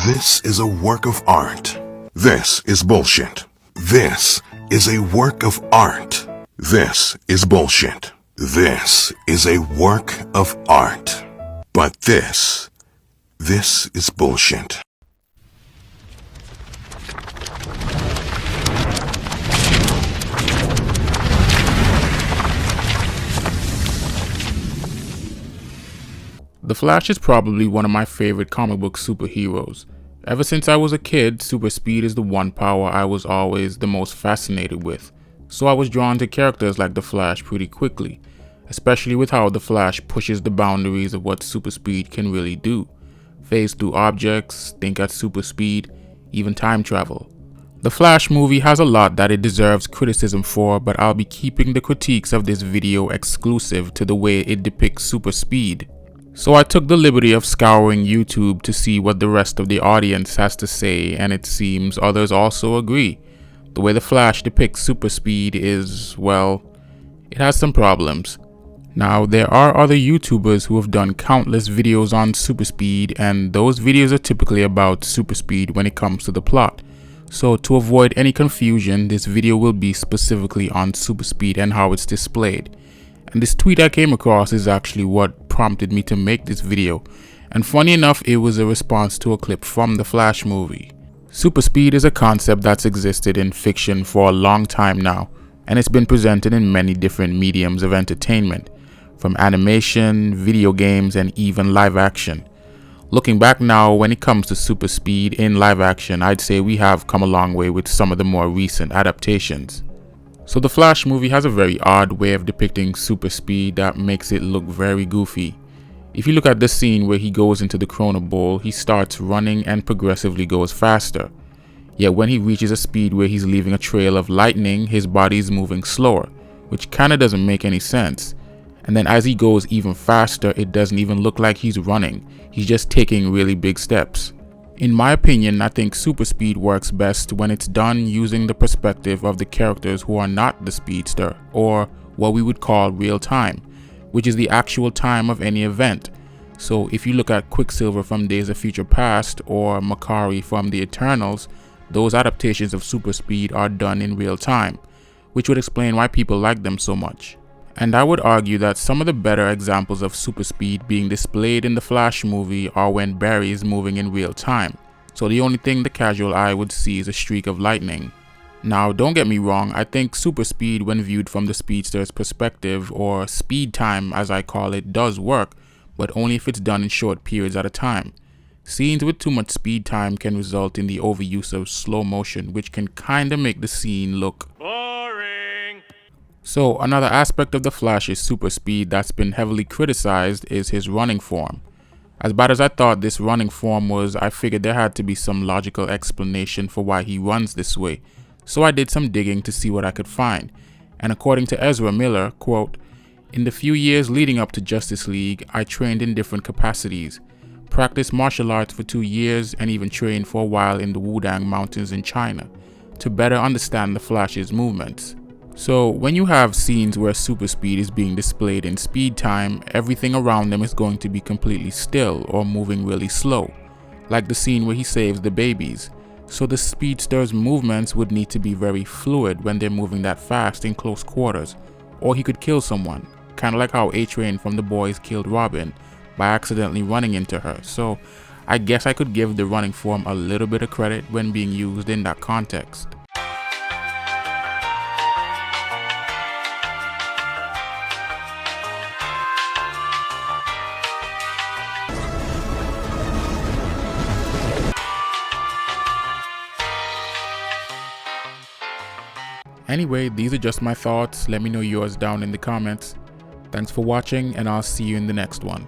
This is a work of art. This is bullshit. This is a work of art. This is bullshit. This is a work of art. But this is bullshit. The Flash is probably one of my favorite comic book superheroes. Ever since I was a kid, super speed is the one power I was always the most fascinated with, so I was drawn to characters like the Flash pretty quickly, especially with how the Flash pushes the boundaries of what super speed can really do. Phase through objects, think at super speed, even time travel. The Flash movie has a lot that it deserves criticism for, but I'll be keeping the critiques of this video exclusive to the way it depicts super speed. So I took the liberty of scouring YouTube to see what the rest of the audience has to say, and it seems others also agree. The way the Flash depicts super speed is, well, it has some problems. Now, there are other YouTubers who have done countless videos on super speed, and those videos are typically about super speed when it comes to the plot. So to avoid any confusion, this video will be specifically on super speed and how it's displayed. And this tweet I came across is actually what prompted me to make this video, and funny enough, it was a response to a clip from the Flash movie. Super speed is a concept that's existed in fiction for a long time now, and it's been presented in many different mediums of entertainment, from animation, video games, and even live action. Looking back now, when it comes to super speed in live action, I'd say we have come a long way with some of the more recent adaptations. So the Flash movie has a very odd way of depicting super speed that makes it look very goofy. If you look at the scene where he goes into the Chrono Bowl, he starts running and progressively goes faster. Yet when he reaches a speed where he's leaving a trail of lightning, his body is moving slower, which kinda doesn't make any sense. And then as he goes even faster, it doesn't even look like he's running, he's just taking really big steps. In my opinion, I think super speed works best when it's done using the perspective of the characters who are not the speedster, or what we would call real time, which is the actual time of any event. So if you look at Quicksilver from Days of Future Past or Makari from the Eternals, those adaptations of super speed are done in real time, which would explain why people like them so much. And I would argue that some of the better examples of super speed being displayed in the Flash movie are when Barry is moving in real time, so the only thing the casual eye would see is a streak of lightning. Now don't get me wrong, I think super speed when viewed from the speedster's perspective, or speed time as I call it, does work, but only if it's done in short periods at a time. Scenes with too much speed time can result in the overuse of slow motion, which can kinda make the scene look boring. So another aspect of the Flash's super speed that's been heavily criticized is his running form. As bad as I thought this running form was, I figured there had to be some logical explanation for why he runs this way. So I did some digging to see what I could find. And according to Ezra Miller, quote, "In the few years leading up to Justice League, I trained in different capacities, practiced martial arts for 2 years, and even trained for a while in the Wudang Mountains in China to better understand the Flash's movements." So when you have scenes where super speed is being displayed in speed time, everything around them is going to be completely still or moving really slow, like the scene where he saves the babies. So the speedster's movements would need to be very fluid when they're moving that fast in close quarters, or he could kill someone, kind of like how A-Train from The Boys killed Robin by accidentally running into her. So I guess I could give the running form a little bit of credit when being used in that context. Anyway, these are just my thoughts. Let me know yours down in the comments. Thanks for watching, and I'll see you in the next one.